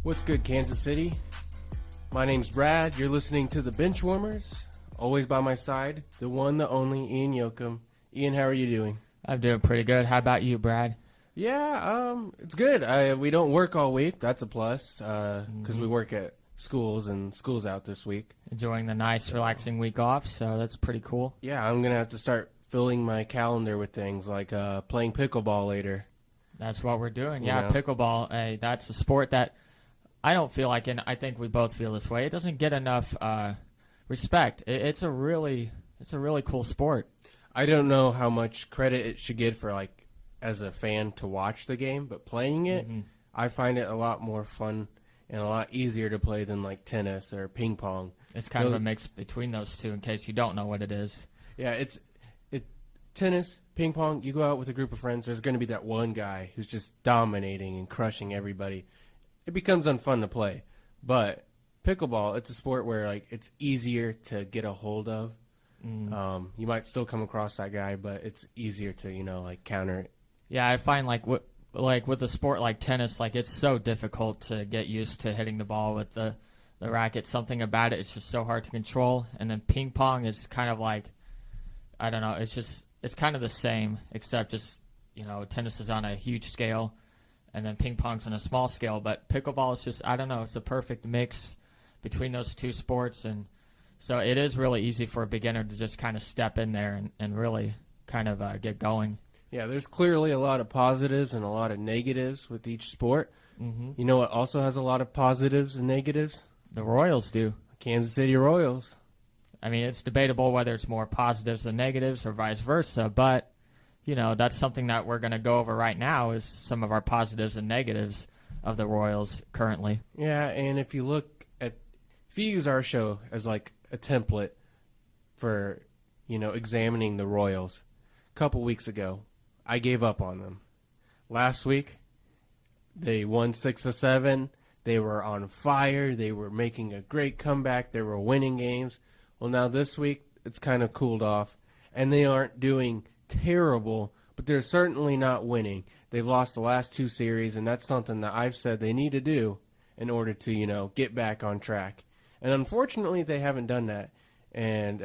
What's good, Kansas City? My name's Brad. You're listening to the Benchwarmers. Always by my side, the one, the only, Ian Yoakum. Ian, how are you doing? I'm doing pretty good. How about you, Brad? Yeah, it's good. We don't work all week. That's a plus, because we work at schools, and school's out this week. Enjoying the nice, relaxing week off, so that's pretty cool. Yeah, I'm going to have to start filling my calendar with things like playing pickleball later. That's what we're doing. You Yeah, know? pickleball, hey, that's a sport that I don't feel like, and I think we both feel this way, it doesn't get enough respect. It's a really cool sport. I don't know how much credit it should get for, like, as a fan to watch the game, but playing it, I find it a lot more fun and a lot easier to play than, like, tennis or ping pong. It's kind of a mix between those two in case you don't know what it is. Yeah, it's tennis, ping pong, you go out with a group of friends, there's going to be that one guy who's just dominating and crushing everybody. It becomes unfun to play. But pickleball, it's a sport where, like, it's easier to get a hold of. You might still come across that guy, but it's easier to, like, counter it. Yeah, I find like with a sport like tennis, like it's so difficult to get used to hitting the ball with the racket. Something about it, it's just so hard to control. And then ping pong is kind of like, I don't know, it's kind of the same, except just, tennis is on a huge scale and then ping pong's on a small scale. But pickleball is just, I don't know, it's a perfect mix between those two sports. And so it is really easy for a beginner to just kind of step in there and really kind of get going. Yeah, there's clearly a lot of positives and a lot of negatives with each sport. You know what also has a lot of positives and negatives? The Royals do. Kansas City Royals. I mean, it's debatable whether it's more positives than negatives or vice versa, but, that's something that we're going to go over right now is some of our positives and negatives of the Royals currently. Yeah, and if you use our show as like a template for, examining the Royals, a couple weeks ago, I gave up on them. Last week, they won 6 of 7. They were on fire. They were making a great comeback. They were winning games. Well, now this week, it's kind of cooled off, and they aren't doing terrible, but they're certainly not winning. They've lost the last 2 series, and that's something that I've said they need to do in order to, get back on track. And unfortunately, they haven't done that, and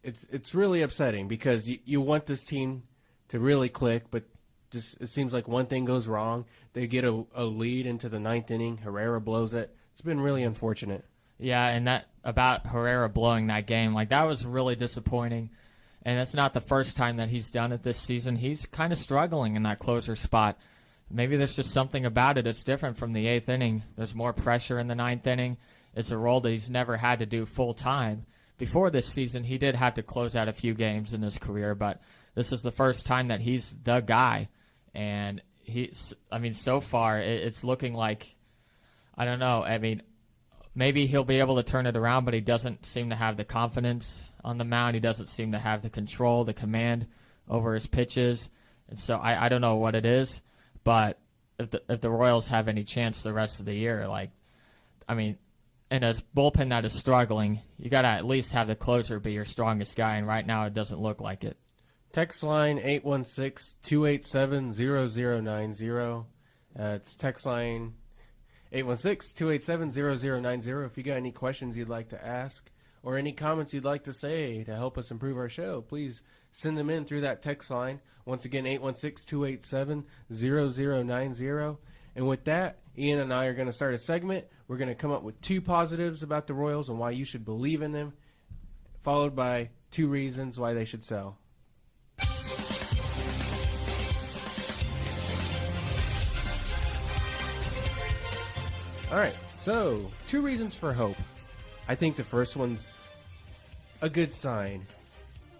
it's really upsetting because you want this team to really click, but just it seems like one thing goes wrong. They get a lead into the 9th inning. Herrera blows it. It's been really unfortunate. Yeah, and that about Herrera blowing that game, like that was really disappointing. And it's not the first time that he's done it this season. He's kind of struggling in that closer spot. Maybe there's just something about it that's different from the 8th inning. There's more pressure in the 9th inning. It's a role that he's never had to do full time. Before this season, he did have to close out a few games in his career, but this is the first time that he's the guy. And so far, it's looking like, I don't know, maybe he'll be able to turn it around, but he doesn't seem to have the confidence on the mound. He doesn't seem to have the control, the command over his pitches. And so I don't know what it is, but if the Royals have any chance the rest of the year, in a bullpen that is struggling, you got to at least have the closer be your strongest guy, and right now it doesn't look like it. Text line 816-287-0090. It's text line 816-287-0090. If you got any questions you'd like to ask or any comments you'd like to say to help us improve our show, please send them in through that text line. Once again, 816-287-0090. And with that, Ian and I are going to start a segment. We're going to come up with 2 positives about the Royals and why you should believe in them, followed by 2 reasons why they should sell. All right, so 2 reasons for hope. I think the first one's a good sign.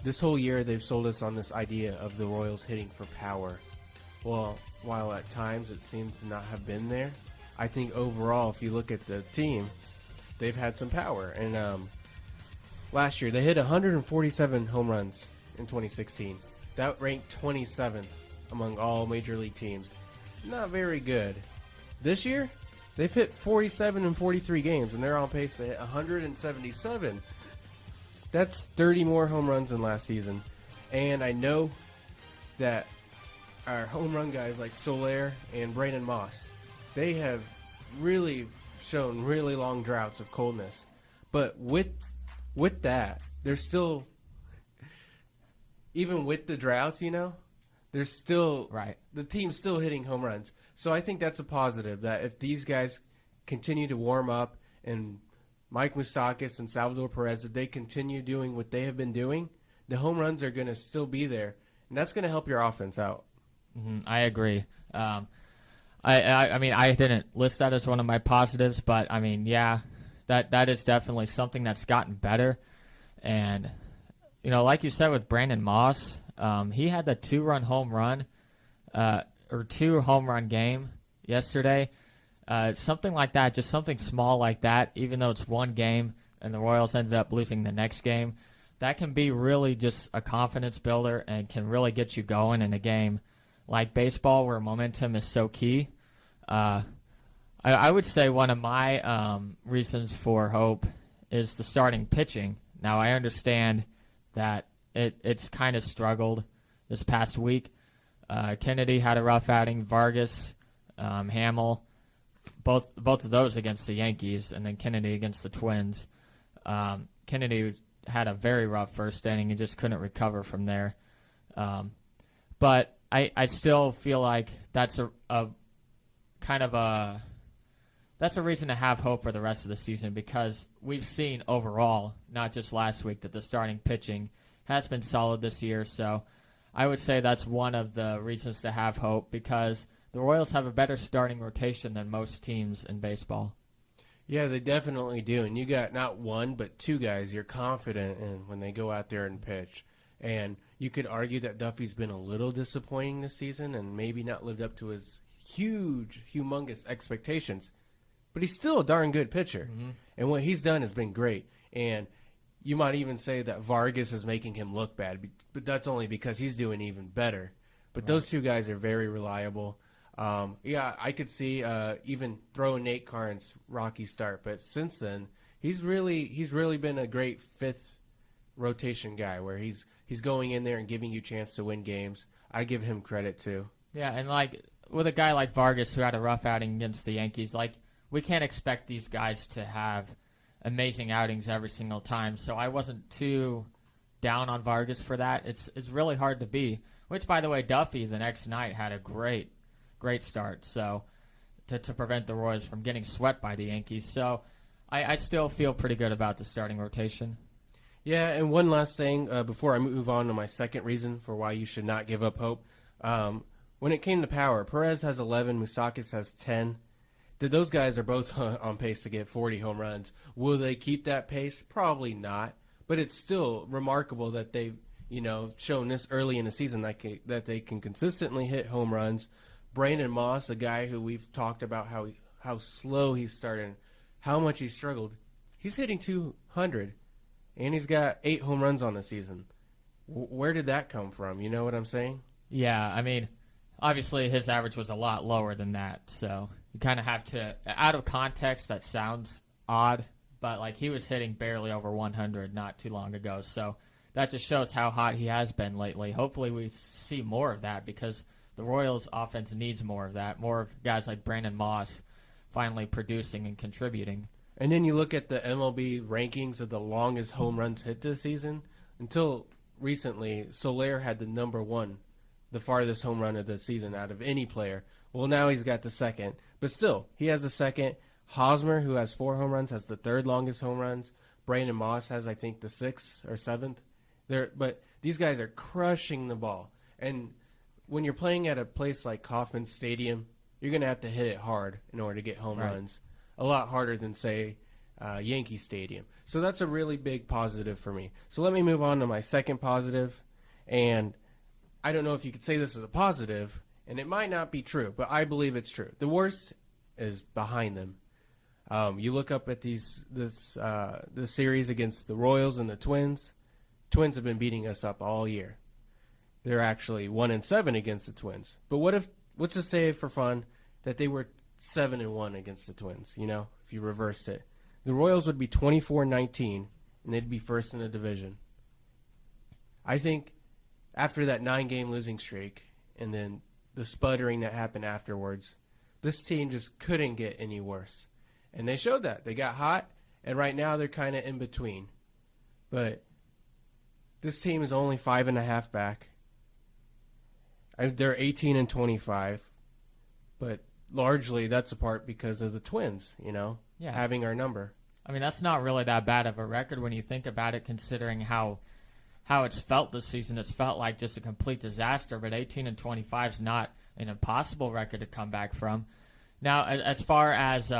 This whole year they've sold us on this idea of the Royals hitting for power. Well, while at times it seems to not have been there, I think overall, if you look at the team, they've had some power. And last year they hit 147 home runs in 2016. That ranked 27th among all major league teams. Not very good. This year, they've hit 47 in 43 games, and they're on pace to hit 177. That's 30 more home runs than last season. And I know that our home run guys like Soler and Brandon Moss, they have really shown really long droughts of coldness. But with that, there's still, even with the droughts, there's still the team's still hitting home runs. So I think that's a positive, that if these guys continue to warm up and Mike Moustakas and Salvador Perez, if they continue doing what they have been doing, the home runs are going to still be there, and that's going to help your offense out. I agree. I mean, I didn't list that as one of my positives, but I mean, yeah, that is definitely something that's gotten better. And like you said with Brandon Moss, he had the 2-run home run, or 2 home run game yesterday. Something like that, just something small like that, even though it's one game and the Royals ended up losing the next game, that can be really just a confidence builder and can really get you going in a game like baseball where momentum is so key. I would say one of my reasons for hope is the starting pitching. Now, I understand that it's kind of struggled this past week. Kennedy had a rough outing. Vargas, Hamill, both of those against the Yankees, and then Kennedy against the Twins. Kennedy had a very rough first inning and just couldn't recover from there. But I still feel like that's a reason to have hope for the rest of the season, because we've seen overall, not just last week, that the starting pitching has been solid this year. So I would say that's one of the reasons to have hope, because the Royals have a better starting rotation than most teams in baseball. Yeah, they definitely do. And you got not one, but 2 guys you're confident in when they go out there and pitch. And you could argue that Duffy's been a little disappointing this season and maybe not lived up to his humongous expectations. But he's still a darn good pitcher. Mm-hmm. And what he's done has been great. And you might even say that Vargas is making him look bad, but that's only because he's doing even better. But those 2 guys are very reliable. Yeah, I could see even throwing Nate Karn's rocky start, but since then he's really been a great 5th rotation guy where he's going in there and giving you a chance to win games. I give him credit too. Yeah, and like with a guy like Vargas who had a rough outing against the Yankees, like we can't expect these guys to have amazing outings every single time. So I wasn't too down on Vargas for that. It's really hard to be. Which, by the way, Duffy the next night had a great start, so to prevent the Royals from getting swept by the Yankees. So I still feel pretty good about the starting rotation. Yeah, and one last thing before I move on to my second reason for why you should not give up hope. When it came to power, Perez has 11, Moustakas has 10. Those guys are both on pace to get 40 home runs. Will they keep that pace? Probably not, but it's still remarkable that they've shown this early in the season that they can consistently hit home runs. Brandon Moss, a guy who we've talked about how slow he started, how much he struggled, he's hitting 200, and he's got 8 home runs on the season. Where did that come from? You know what I'm saying? Yeah, I mean, obviously his average was a lot lower than that, so you kind of have to, out of context, that sounds odd, but like he was hitting barely over 100 not too long ago, so that just shows how hot he has been lately. Hopefully we see more of that, because the Royals' offense needs more of that, more of guys like Brandon Moss finally producing and contributing. And then you look at the MLB rankings of the longest home runs hit this season. Until recently, Soler had the number 1, the farthest home run of the season out of any player. Well, now he's got the second. But still, he has the second. Hosmer, who has 4 home runs, has the 3rd longest home runs. Brandon Moss has, I think, the 6th or 7th. But these guys are crushing the ball. And when you're playing at a place like Kauffman Stadium, you're going to have to hit it hard in order to get home runs. A lot harder than, say, Yankee Stadium. So that's a really big positive for me. So let me move on to my second positive. And I don't know if you could say this is a positive, and it might not be true, but I believe it's true. The worst is behind them. You look up at the series against the Royals and the Twins. Twins have been beating us up all year. They're actually 1-7 against the Twins. But let's just say for fun that they were 7-1 against the Twins, if you reversed it. The Royals would be 24-19, and they'd be first in the division. I think after that 9-game losing streak and then the sputtering that happened afterwards, This team just couldn't get any worse. And they showed that. They got hot, and right now they're kind of in between. But this team is only 5.5 back. They're 18-25, but largely that's a part because of the Twins, having our number. I mean, that's not really that bad of a record when you think about it, considering how it's felt this season. It's felt like just a complete disaster, but 18-25 is not an impossible record to come back from. Now, as far as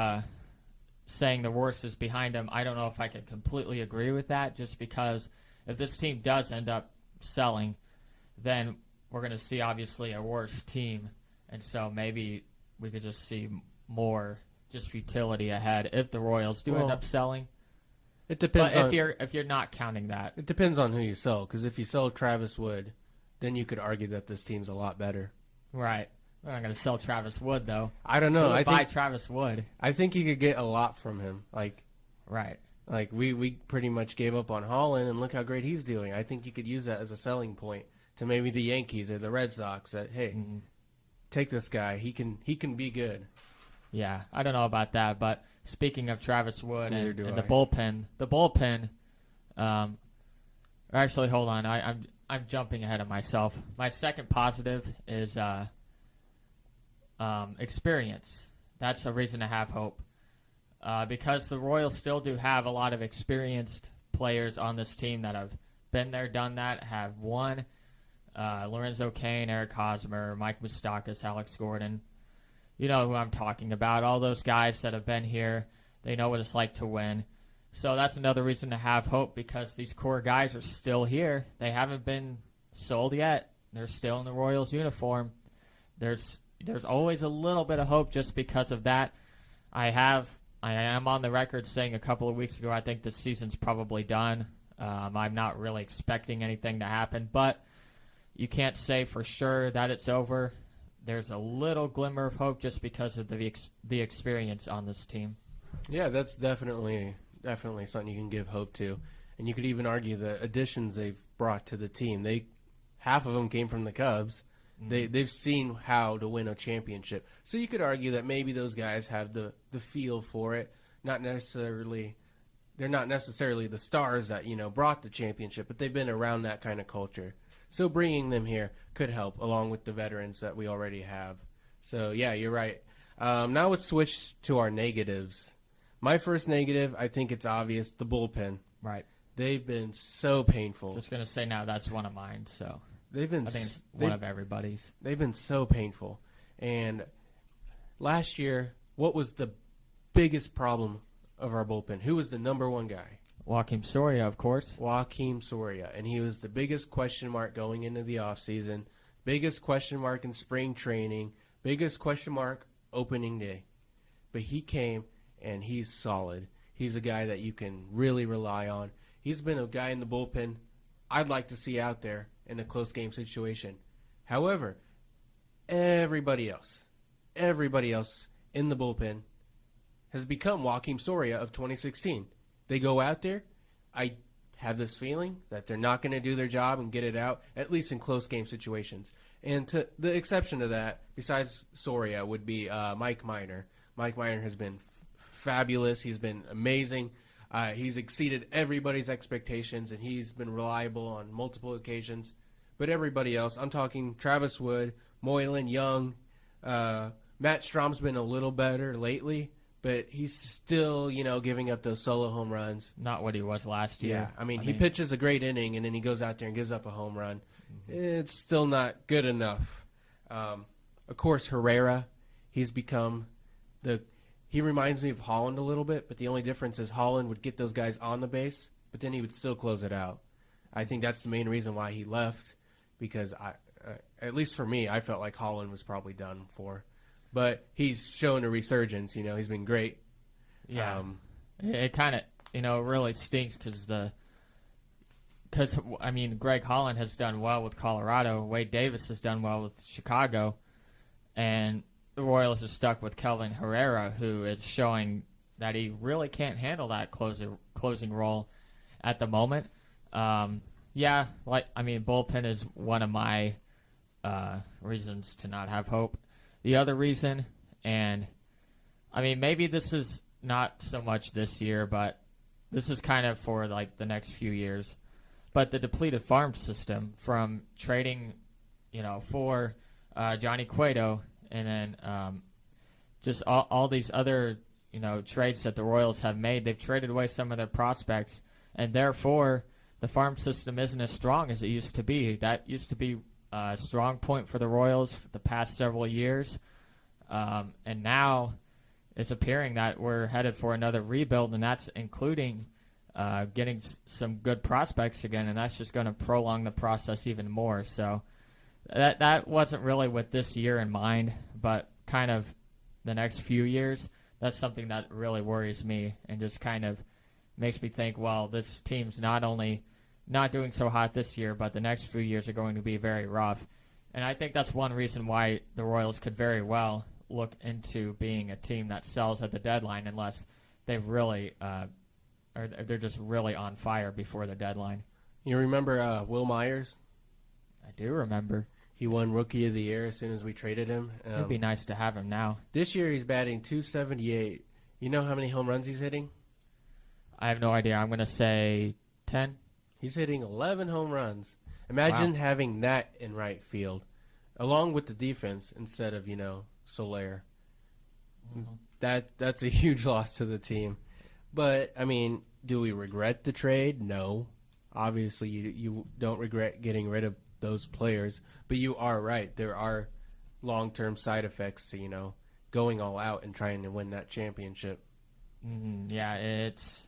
saying the worst is behind them, I don't know if I can completely agree with that, just because if this team does end up selling, then we're going to see, obviously, a worse team. And so maybe we could just see more just futility ahead if the Royals do end up selling. It depends. But if you're not counting that, it depends on who you sell. Because if you sell Travis Wood, then you could argue that this team's a lot better. Right. We're not going to sell Travis Wood, though. I don't know. I buy Travis Wood. I think you could get a lot from him. Right. Like we pretty much gave up on Holland, and look how great he's doing. I think you could use that as a selling point to maybe the Yankees or the Red Sox. That take this guy. He can be good. Yeah, I don't know about that, but speaking of Travis Wood and the bullpen. Actually, hold on. I'm jumping ahead of myself. My second positive is experience. That's a reason to have hope, because the Royals still do have a lot of experienced players on this team that have been there, done that, have won. Lorenzo Cain, Eric Hosmer, Mike Moustakas, Alex Gordon. You know who I'm talking about. All those guys that have been here, they know what it's like to win. So that's another reason to have hope, because these core guys are still here. They haven't been sold yet. They're still in the Royals uniform. There's always a little bit of hope just because of that. I am on the record saying a couple of weeks ago I think this season's probably done. I'm not really expecting anything to happen, but you can't say for sure that it's over. There's a little glimmer of hope just because of the experience on this team. Yeah, that's definitely something you can give hope to. And you could even argue the additions they've brought to the team. Half of them came from the Cubs. They've seen how to win a championship. So you could argue that maybe those guys have the feel for it. They're not necessarily the stars that, brought the championship, but they've been around that kind of culture. So bringing them here could help, along with the veterans that we already have. So, yeah, you're right. Now let's switch to our negatives. My first negative, I think it's obvious, the bullpen. Right. They've been so painful. Just going to say now that's one of mine, so I think it's one of everybody's. They've been so painful. And last year, what was the biggest problem of our bullpen? Who was the number one guy? Joakim Soria, of course. Joakim Soria. And he was the biggest question mark going into the offseason, biggest question mark in spring training, biggest question mark opening day. But he came, and he's solid. He's a guy that you can really rely on. He's been a guy in the bullpen I'd like to see out there in a close game situation. However, everybody else in the bullpen has become Joakim Soria of 2016. They go out there. I have this feeling that they're not going to do their job and get it out, at least in close game situations. And to the exception to that, besides Soria, would be Mike Minor. Mike Minor has been fabulous. He's been amazing. He's exceeded everybody's expectations, and he's been reliable on multiple occasions. But everybody else, I'm talking Travis Wood, Moylan, Young. Matt Strom's been a little better lately, but he's still, giving up those solo home runs. Not what he was last year. Yeah, he pitches a great inning, and then he goes out there and gives up a home run. Mm-hmm. It's still not good enough. Of course, Herrera, he's become he reminds me of Holland a little bit, but the only difference is Holland would get those guys on the base, but then he would still close it out. I think that's the main reason why he left, because at least for me, I felt like Holland was probably done for. But he's shown a resurgence. He's been great. Yeah, it kind of really stinks because Greg Holland has done well with Colorado. Wade Davis has done well with Chicago, and the Royals are stuck with Kelvin Herrera, who is showing that he really can't handle that closing role at the moment. Bullpen is one of my reasons to not have hope. The other reason And, I mean, maybe this is not so much this year, but this is kind of for, like, the next few years. But the depleted farm system from trading, for Johnny Cueto and then just all these other, trades that the Royals have made, they've traded away some of their prospects, and therefore the farm system isn't as strong as it used to be. That used to be a strong point for the Royals for the past several years, and now it's appearing that we're headed for another rebuild, and that's including getting some good prospects again, and that's just going to prolong the process even more. So that wasn't really with this year in mind, but kind of the next few years. That's something that really worries me and just kind of makes me think, well, this team's not only not doing so hot this year, but the next few years are going to be very rough. And I think that's one reason why the Royals could very well look into being a team that sells at the deadline unless they've really or they're just really on fire before the deadline. You remember Will Myers? I do remember. He won Rookie of the Year as soon as we traded him. It'd be nice to have him now. This year he's batting .278. You know how many home runs he's hitting? I have no idea. I'm going to say 10. He's hitting 11 home runs. Imagine having that in right field, along with the defense instead of, Soler. Mm-hmm. That's a huge loss to the team. But, I mean, do we regret the trade? No. Obviously, you don't regret getting rid of those players. But you are right. There are long-term side effects to, going all out and trying to win that championship. Mm-hmm. Yeah, it's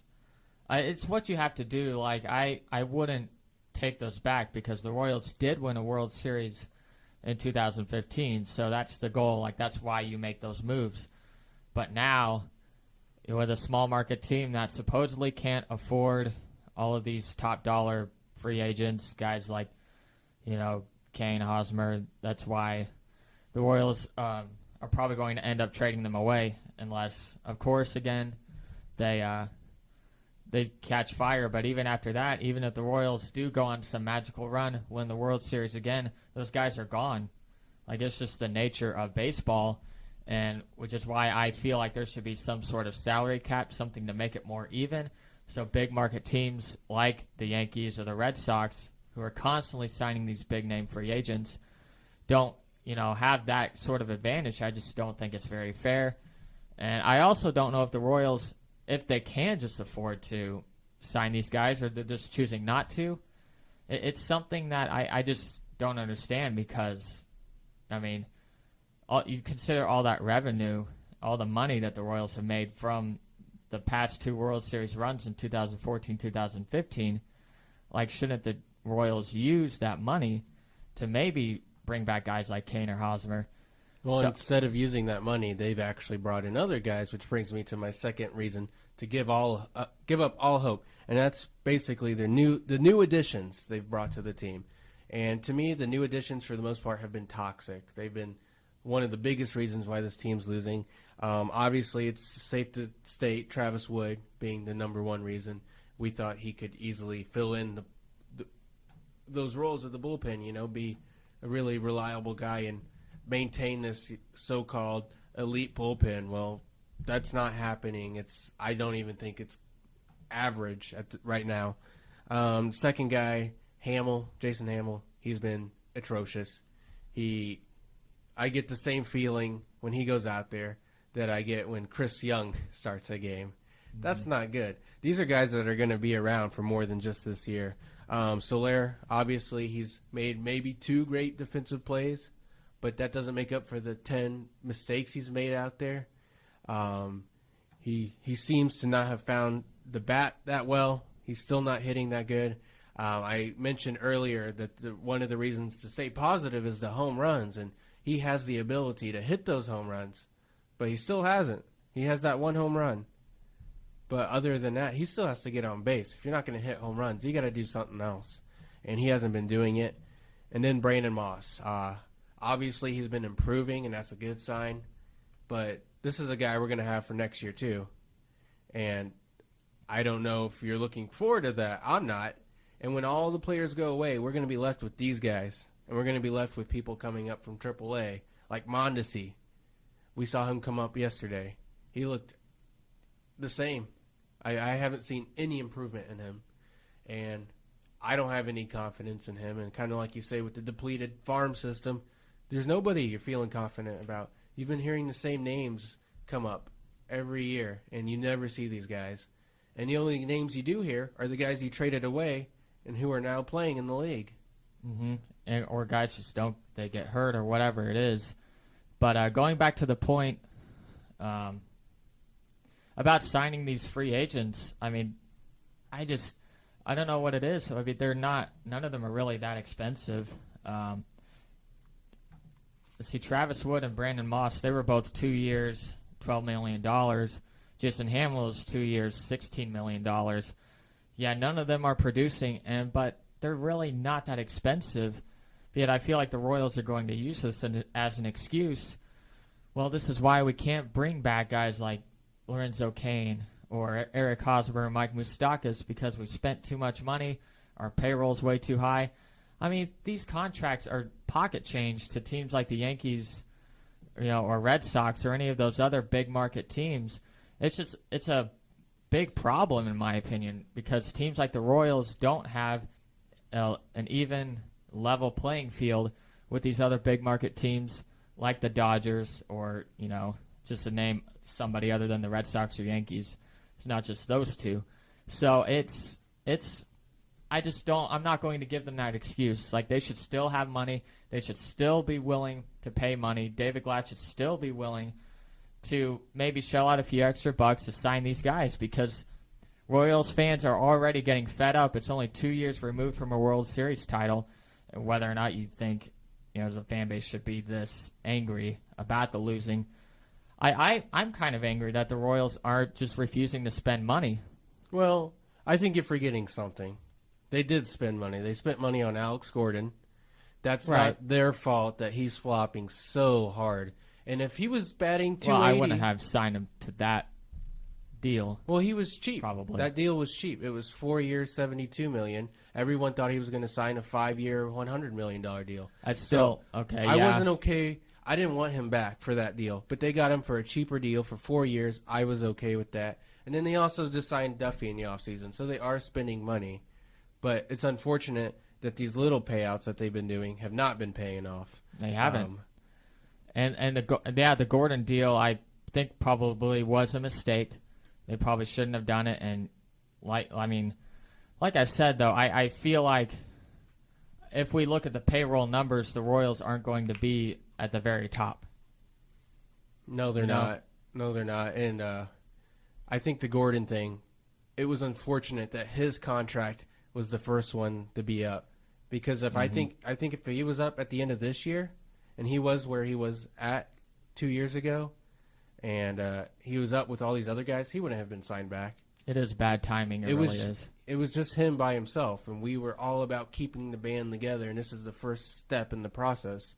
what you have to do. Like, I wouldn't take those back because the Royals did win a World Series in 2015, so that's the goal. Like, that's why you make those moves. But now, with a small market team that supposedly can't afford all of these top dollar free agents, guys like, Kane, Hosmer, that's why the Royals are probably going to end up trading them away unless, of course, again, they catch fire. But even after that, even if the Royals do go on some magical run, win the World Series again, those guys are gone. Like, it's just the nature of baseball, and which is why I feel like there should be some sort of salary cap, something to make it more even. So big market teams like the Yankees or the Red Sox, who are constantly signing these big name free agents, don't have that sort of advantage. I just don't think it's very fair. And I also don't know if the Royals, if they can just afford to sign these guys or they're just choosing not to. It's something that I just don't understand because, I mean, you consider all that revenue, all the money that the Royals have made from the past two World Series runs in 2014, 2015. Like, shouldn't the Royals use that money to maybe bring back guys like Kane or Hosmer? Well, instead of using that money, they've actually brought in other guys, which brings me to my second reason to give up all hope, and that's basically the new additions they've brought to the team. And to me, the new additions, for the most part, have been toxic. They've been one of the biggest reasons why this team's losing. Obviously, it's safe to state Travis Wood being the number one reason. We thought he could easily fill in those roles of the bullpen, be a really reliable guy and maintain this so-called elite bullpen. Well, that's not happening. I don't even think it's average right now. Second guy, Jason Hamill, he's been atrocious. I get the same feeling when he goes out there that I get when Chris Young starts a game. Mm-hmm. That's not good. These are guys that are going to be around for more than just this year. Soler, obviously, he's made maybe 2 great defensive plays, but that doesn't make up for the 10 mistakes he's made out there. He seems to not have found the bat that well. He's still not hitting that good. I mentioned earlier that one of the reasons to stay positive is the home runs, and he has the ability to hit those home runs, but he still hasn't. He has that 1 home run. But other than that, he still has to get on base. If you're not going to hit home runs, you got to do something else. And he hasn't been doing it. And then Brandon Moss. Obviously, he's been improving, and that's a good sign. But this is a guy we're going to have for next year, too. And I don't know if you're looking forward to that. I'm not. And when all the players go away, we're going to be left with these guys. And we're going to be left with people coming up from AAA, like Mondesi. We saw him come up yesterday. He looked the same. I haven't seen any improvement in him. And I don't have any confidence in him. And kind of like you say, with the depleted farm system, there's nobody you're feeling confident about. You've been hearing the same names come up every year, and you never see these guys. And the only names you do hear are the guys you traded away and who are now playing in the league. Mm-hmm. Or guys just they get hurt or whatever it is. But going back to the point about signing these free agents, I mean, I don't know what it is. I mean, none of them are really that expensive. See, Travis Wood and Brandon Moss, they were both 2 years, $12 million. Jason Hamels, 2 years, $16 million. Yeah, none of them are producing, but they're really not that expensive. Yet I feel like the Royals are going to use this as an excuse. Well, this is why we can't bring back guys like Lorenzo Cain or Eric Hosmer or Mike Moustakas, because we spent too much money, our payroll's way too high. I mean, these contracts are pocket change to teams like the Yankees, or Red Sox or any of those other big market teams. It's a big problem in my opinion, because teams like the Royals don't have an even level playing field with these other big market teams like the Dodgers or, just to name somebody other than the Red Sox or Yankees. It's not just those two. So I'm not going to give them that excuse. Like, they should still have money. They should still be willing to pay money. David Glass should still be willing to maybe shell out a few extra bucks to sign these guys, because Royals fans are already getting fed up. It's only 2 years removed from a World Series title. And whether or not you think, the fan base should be this angry about the losing, I'm kind of angry that the Royals are just refusing to spend money. Well, I think you're forgetting something. They did spend money. They spent money on Alex Gordon. That's right. Not their fault that he's flopping so hard. And if he was batting 280... Well, I wouldn't have signed him to that deal. Well, he was cheap. Probably. That deal was cheap. It was 4 years, $72 million. Everyone thought he was going to sign a 5-year, $100 million deal. That's still okay. I wasn't okay. I didn't want him back for that deal, but they got him for a cheaper deal for 4 years. I was okay with that. And then they also just signed Duffy in the offseason, so they are spending money. But it's unfortunate that these little payouts that they've been doing have not been paying off. They haven't. And the Gordon deal, I think probably was a mistake. They probably shouldn't have done it. And like I've said though, I feel like if we look at the payroll numbers, the Royals aren't going to be at the very top. No, they're not. No, they're not. And I think the Gordon thing, it was unfortunate that his contract was the first one to be up, because if I think if he was up at the end of this year, and he was where he was at 2 years ago, and he was up with all these other guys, he wouldn't have been signed back. It is bad timing. It really is. It was just him by himself, and we were all about keeping the band together, and this is the first step in the process.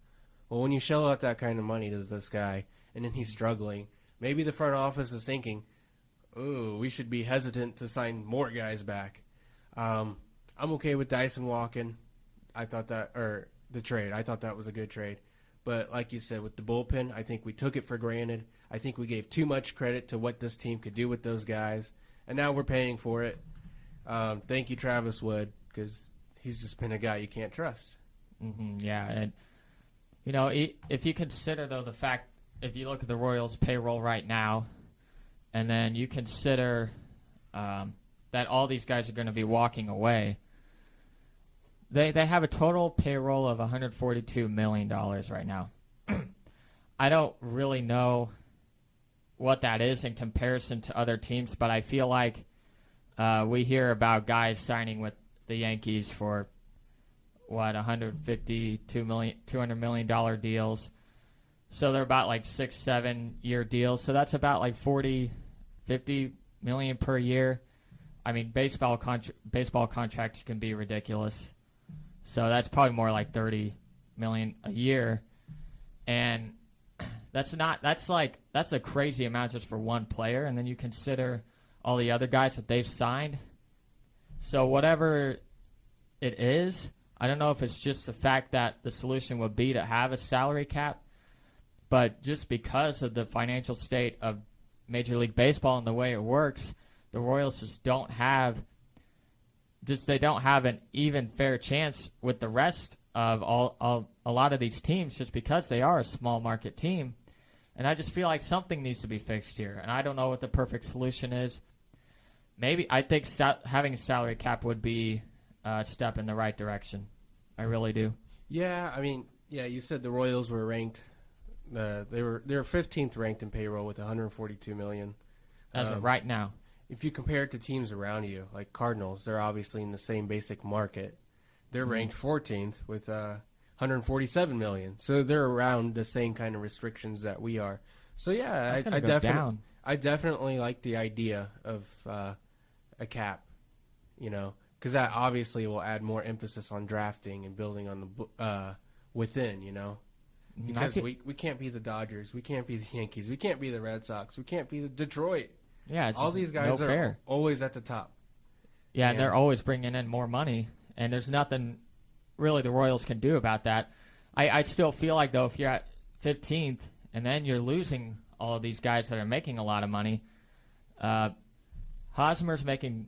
Well, when you shell out that kind of money to this guy, and then he's struggling, maybe the front office is thinking, "Ooh, we should be hesitant to sign more guys back." I'm okay with Dyson walking. I thought that, or the trade. I thought that was a good trade. But like you said, with the bullpen, I think we took it for granted. I think we gave too much credit to what this team could do with those guys, and now we're paying for it. Thank you, Travis Wood, because he's just been a guy you can't trust. Mm-hmm, yeah, and if you consider though the fact, if you look at the Royals' payroll right now, and then you consider that all these guys are going to be walking away, they have a total payroll of $142 million right now. I don't really know what that is in comparison to other teams, but I feel like we hear about guys signing with the Yankees for $152 million, $200 million deals. So they're about like 6-7 year deals. So that's about like 50 million per year. I mean, baseball contracts can be ridiculous. So that's probably more like 30 million a year. And that's a crazy amount just for one player. And then you consider all the other guys that they've signed. So whatever it is, I don't know if it's just the fact that the solution would be to have a salary cap, But just because of the financial state of Major League Baseball and the way it works, the Royals just don't have an even fair chance with the rest of a lot of these teams just because they are a small market team. And I just feel like something needs to be fixed here. And I don't know what the perfect solution is. Maybe I think having a salary cap would be a step in the right direction. I really do. Yeah, I mean, you said the Royals were ranked. They're 15th ranked in payroll with 142 million. As of right now. If you compare it to teams around you, like Cardinals, they're obviously in the same basic market. They're ranked 14th with 147 million. So they're around the same kind of restrictions that we are. So yeah, I definitely like the idea of a cap, because that obviously will add more emphasis on drafting and building on the within, Because we can't be the Dodgers, we can't be the Yankees, we can't be the Red Sox, we can't be the Detroit. Yeah, all these guys are always at the top. Yeah, and they're always bringing in more money, and there's nothing really the Royals can do about that. I still feel like, though, if you're at 15th and then you're losing all of these guys that are making a lot of money, Hosmer's making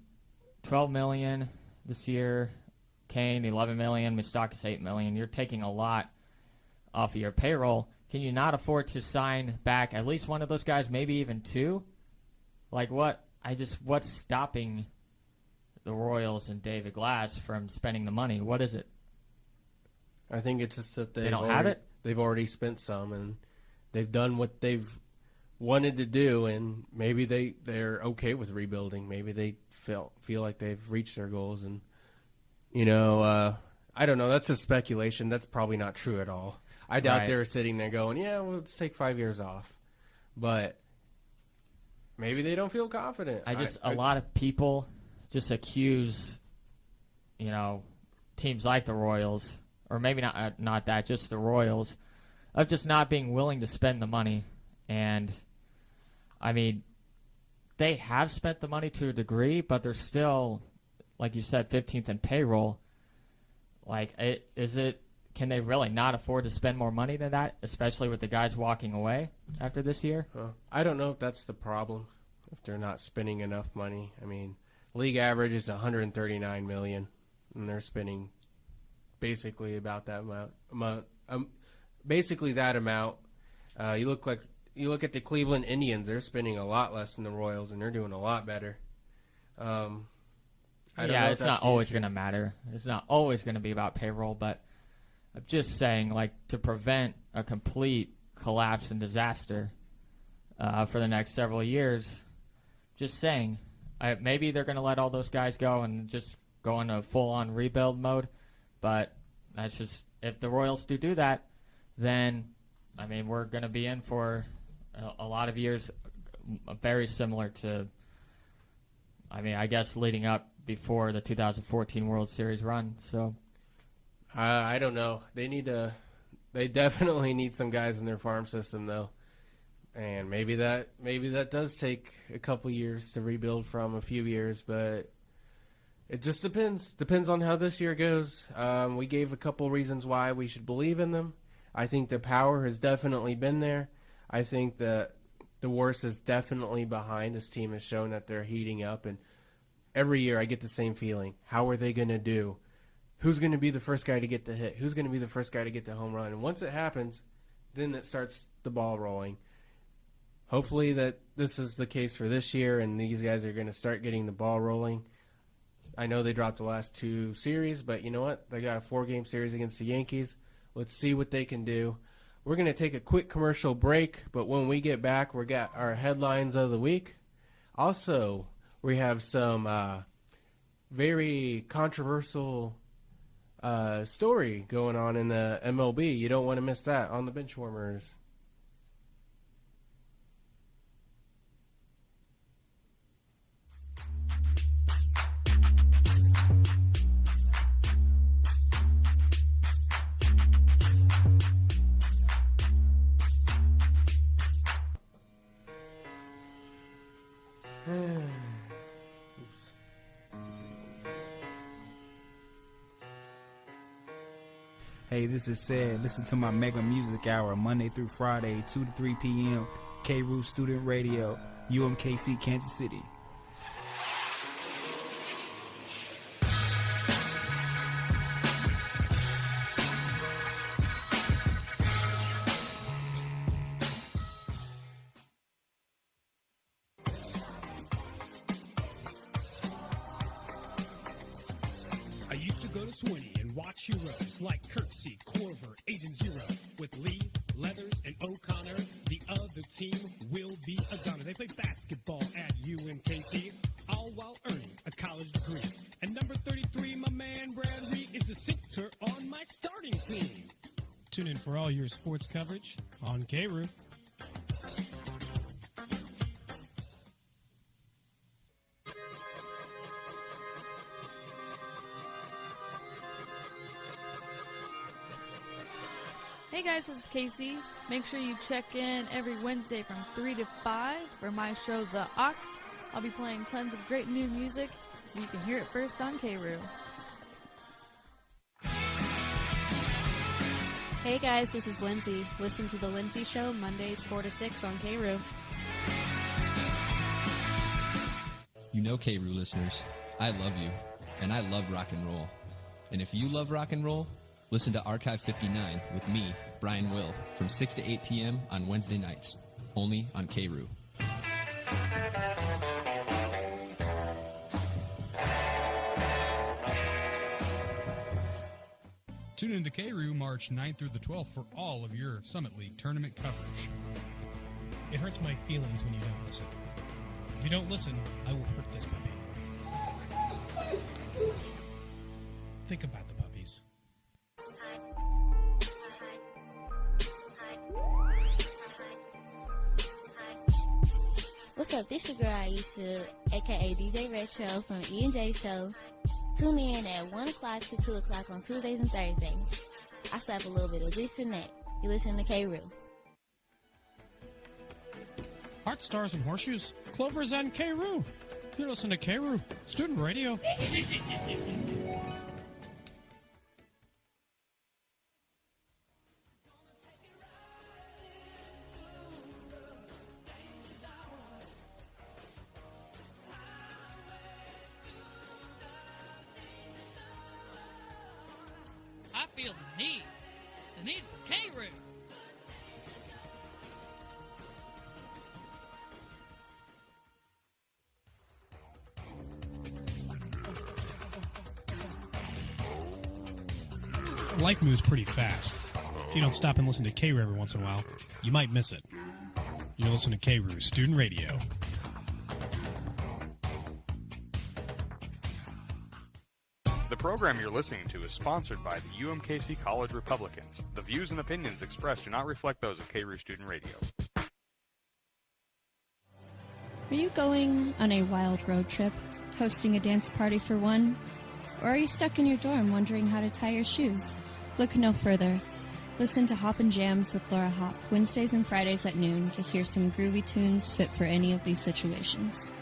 $12 million this year, Kane $11 million, Moustakas $8 million. You're taking a lot off of your payroll. Can you not afford to sign back at least one of those guys, maybe even two? Like what's stopping the Royals and David Glass from spending the money? What is it? I think it's just that they don't have it. They've already spent some, and they've done what they've wanted to do, and maybe they're okay with rebuilding. Maybe they feel like they've reached their goals, and I don't know. That's just speculation. That's probably not true at all. I doubt they're sitting there going, "Yeah, well, let's take 5 years off," but maybe they don't feel confident. A lot of people just accuse, teams like the Royals, or maybe not that, just the Royals, of just not being willing to spend the money. And, I mean, they have spent the money to a degree, but they're still, like you said, 15th in payroll. Can they really not afford to spend more money than that, especially with the guys walking away after this year? I don't know if that's the problem, if they're not spending enough money. I mean, league average is 139 million, and they're spending basically about that amount. Basically that amount. You look at the Cleveland Indians; they're spending a lot less than the Royals, and they're doing a lot better. It's not always going to matter. It's not always going to be about payroll, but I'm just saying, to prevent a complete collapse and disaster for the next several years, just saying, maybe they're going to let all those guys go and just go into full-on rebuild mode, but that's just, if the Royals do that, then, I mean, we're going to be in for a lot of years very similar to, I guess, leading up before the 2014 World Series run, so... I don't know. They definitely need some guys in their farm system, though. And maybe that does take a couple years to rebuild from, a few years, but it just depends. Depends on how this year goes. We gave a couple reasons why we should believe in them. I think the power has definitely been there. I think that the worst is definitely behind. This team has shown that they're heating up, and every year I get the same feeling. How are they going to do? Who's going to be the first guy to get the hit? Who's going to be the first guy to get the home run? And once it happens, then it starts the ball rolling. Hopefully that this is the case for this year, and these guys are going to start getting the ball rolling. I know they dropped the last two series, but you know what? They got a 4-game series against the Yankees. Let's see what they can do. We're going to take a quick commercial break, but when we get back, we got our headlines of the week. Also, we have some very controversial story going on in the MLB. You don't want to miss that on the Benchwarmers. Hey, this is Sad. Listen to my Mega Music Hour Monday through Friday, 2 to 3 p.m. K-Roo Student Radio, UMKC, Kansas City. I used to go to Swinney and watch heroes like Kirksey, Corver, Agent Zero. With Lee, Leathers, and O'Connor, the other team will be a gunner. They play basketball at UMKC, all while earning a college degree. And number 33, my man Brad Reed, is the center on my starting team. Tune in for all your sports coverage on K-Roo. Hey guys, this is Casey. Make sure you check in every Wednesday from 3 to 5 for my show, The Ox. I'll be playing tons of great new music, so you can hear it first on K-Roo. Hey guys, this is Lindsay. Listen to The Lindsay Show Mondays 4 to 6 on K-Roo. You know, K-Roo listeners, I love you, and I love rock and roll. And if you love rock and roll, listen to Archive 59 with me, Brian Will, from 6 to 8 p.m. on Wednesday nights, only on K-Roo. Tune into K-Roo March 9th through the 12th for all of your Summit League tournament coverage. It hurts my feelings when you don't listen. If you don't listen, I will hurt this puppy. Think about the puppies. What's up? This your girl Aisha, aka DJ Retro from E&J Show. Tune in at 1 o'clock to 2 o'clock on Tuesdays and Thursdays. I slap a little bit of this and that. You listen to K-Roo. Heart Stars and Horseshoes, Clovers and K-Roo. You're listening to K-Roo, Student Radio. I feel the need for K-Roo. Life moves pretty fast. If you don't stop and listen to K-Roo every once in a while, you might miss it. You're listening to K-Roo, Student Radio. The program you're listening to is sponsored by the UMKC College Republicans. The views and opinions expressed do not reflect those of K-Roo Student Radio. Are you going on a wild road trip, hosting a dance party for one? Or are you stuck in your dorm wondering how to tie your shoes? Look no further. Listen to Hop and Jams with Laura Hop, Wednesdays and Fridays at noon to hear some groovy tunes fit for any of these situations.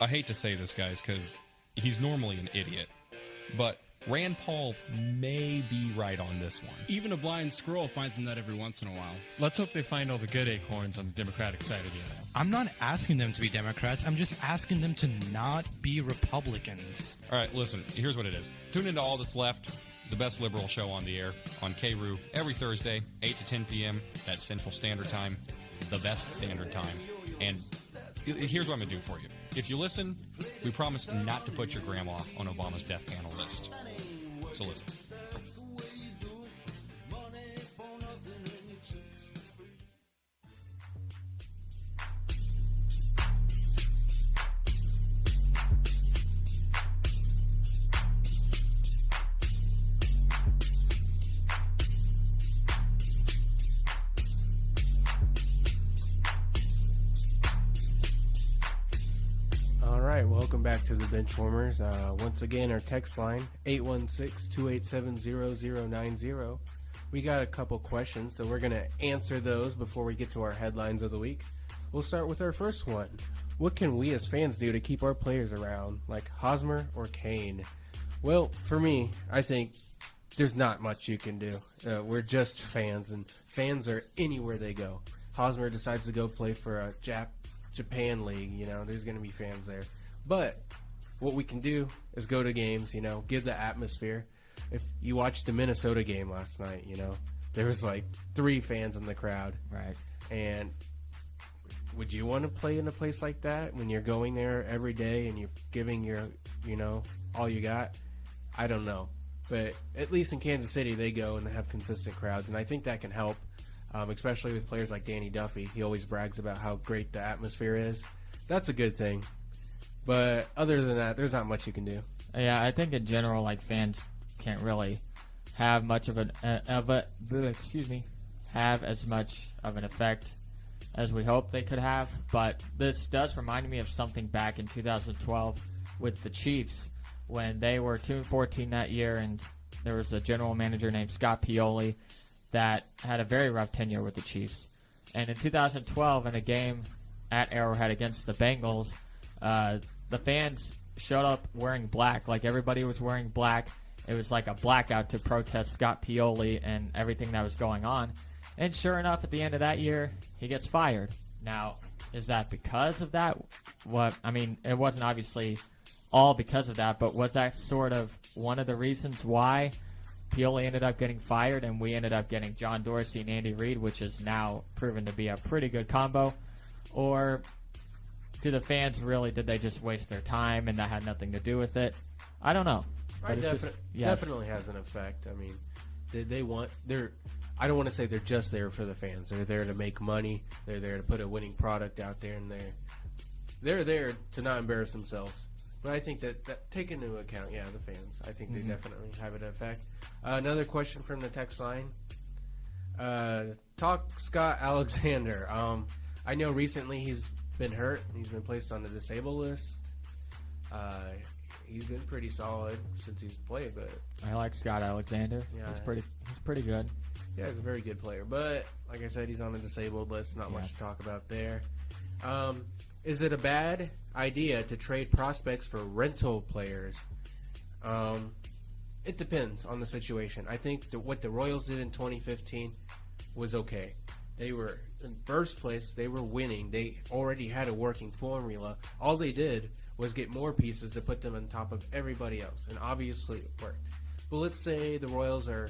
I hate to say this, guys, because he's normally an idiot, but Rand Paul may be right on this one. Even a blind squirrel finds a nut every once in a while. Let's hope they find all the good acorns on the Democratic side of the aisle. I'm not asking them to be Democrats. I'm just asking them to not be Republicans. All right, listen, here's what it is. Tune into All That's Left, the best liberal show on the air, on K-Roo, every Thursday, 8 to 10 p.m. That's Central Standard Time, the best standard time. And here's what I'm going to do for you. If you listen, we promise not to put your grandma on Obama's death panel list. So listen. right, welcome back to the Benchwarmers. Once again, our text line, 816-287-0090. We got a couple questions, so we're going to answer those before we get to our headlines of the week. We'll start with our first one. What can we as fans do to keep our players around, like Hosmer or Kane? Well, for me, I think there's not much you can do. We're just fans, and fans are anywhere they go. Hosmer decides to go play for a Japan league, there's going to be fans there. But what we can do is go to games, give the atmosphere. If you watched the Minnesota game last night, there was like 3 fans in the crowd. Right. And would you want to play in a place like that when you're going there every day and you're giving your, all you got? I don't know. But at least in Kansas City, they go and they have consistent crowds, and I think that can help. Especially with players like Danny Duffy. He always brags about how great the atmosphere is. That's a good thing. But other than that, there's not much you can do. Yeah, I think in general, like, fans can't really have much have as much of an effect as we hope they could have. But this does remind me of something back in 2012 with the Chiefs when they were 2-14 that year, and there was a general manager named Scott Pioli that had a very rough tenure with the Chiefs. And in 2012, in a game at Arrowhead against the Bengals, the fans showed up wearing black. Like, everybody was wearing black. It was like a blackout to protest Scott Pioli and everything that was going on. And sure enough, at the end of that year, he gets fired. Now, is that because of that? It wasn't obviously all because of that, but was that sort of one of the reasons why Pioli ended up getting fired and we ended up getting John Dorsey and Andy Reid, which is now proven to be a pretty good combo? Or do the fans really, did they just waste their time and that had nothing to do with it? I don't know. But definitely has an effect. I mean, I don't want to say they're just there for the fans. They're there to make money. They're there to put a winning product out there, and they're there to not embarrass themselves. But I think that take into account, the fans. I think they definitely have an effect. Another question from the text line. Talk Scott Alexander. I know recently he's been hurt. He's been placed on the disabled list. He's been pretty solid since he's played. But I like Scott Alexander. Yeah, he's pretty good. Yeah, he's a very good player. But like I said, he's on the disabled list. Not much to talk about there. Is it a bad idea to trade prospects for rental players? It depends on the situation. I think what the Royals did in 2015 was okay. They were in first place. They were winning. They already had a working formula. All they did was get more pieces to put them on top of everybody else, and obviously it worked. But let's say the Royals are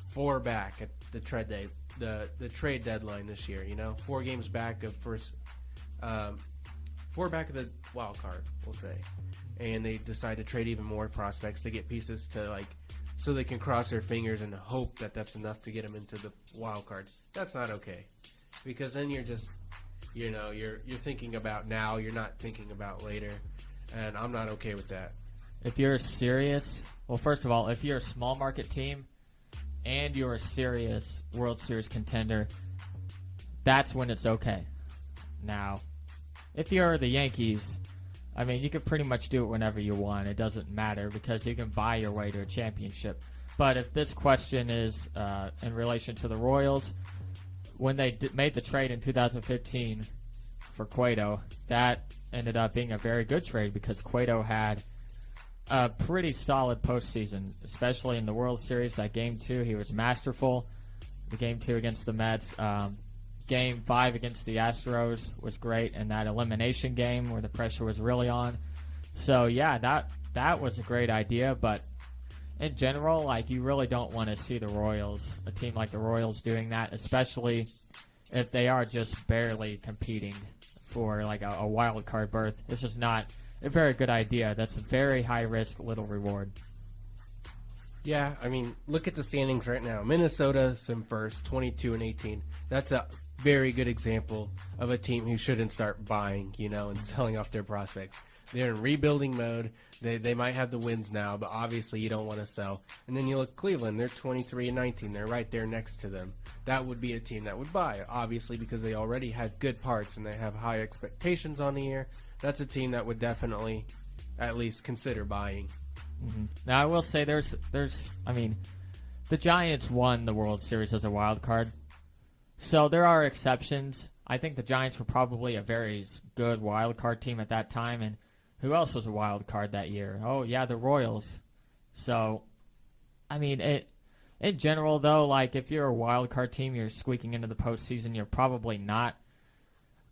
4 back at the trade deadline this year. 4 games back of first. 4 back of the wild card, we'll say, and they decide to trade even more prospects to get pieces to so they can cross their fingers and hope that that's enough to get them into the wild card. That's not okay, because then you're just, you're thinking about now. You're not thinking about later, and I'm not okay with that. If you're serious, well, first of all, if you're a small market team and you're a serious World Series contender, that's when it's okay. Now, if you're the Yankees, you can pretty much do it whenever you want. It doesn't matter because you can buy your way to a championship. But if this question is in relation to the Royals, when they made the trade in 2015 for Cueto, that ended up being a very good trade because Cueto had a pretty solid postseason, especially in the World Series. That Game 2, he was masterful. The Game 2 against the Mets. Game 5 against the Astros was great, and that elimination game where the pressure was really on. So, yeah, that was a great idea, but in general, you really don't want to see the Royals, a team like the Royals, doing that, especially if they are just barely competing for, a wild card berth. It's just not a very good idea. That's a very high risk, little reward. Yeah, look at the standings right now. Minnesota's in first, 22-18. That's a very good example of a team who shouldn't start buying, and selling off their prospects. They're in rebuilding mode. They might have the wins now, but obviously you don't want to sell. And then you look at Cleveland. They're 23-19. They're right there next to them. that would be a team that would buy. Obviously, because they already had good parts and they have high expectations on the year, that's a team that would definitely at least consider buying. Mm-hmm. Now, I will say I mean, the Giants won the World Series as a wild card, so there are exceptions. I think the Giants were probably a very good wild card team at that time, and who else was a wild card that year? Oh, yeah, the Royals. So, I mean, in general, though, like if you're a wild card team, you're squeaking into the postseason, you're probably not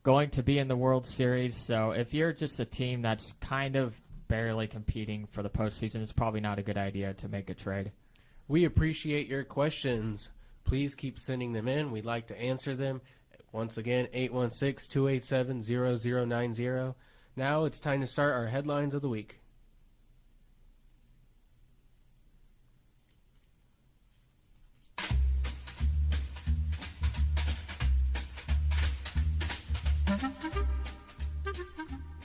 going to be in the World Series. So if you're just a team that's kind of barely competing for the postseason, it's probably not a good idea to make a trade. We appreciate your questions. Please keep sending them in. We'd like to answer them. Once again, 816-287-0090. Now it's time to start our headlines of the week.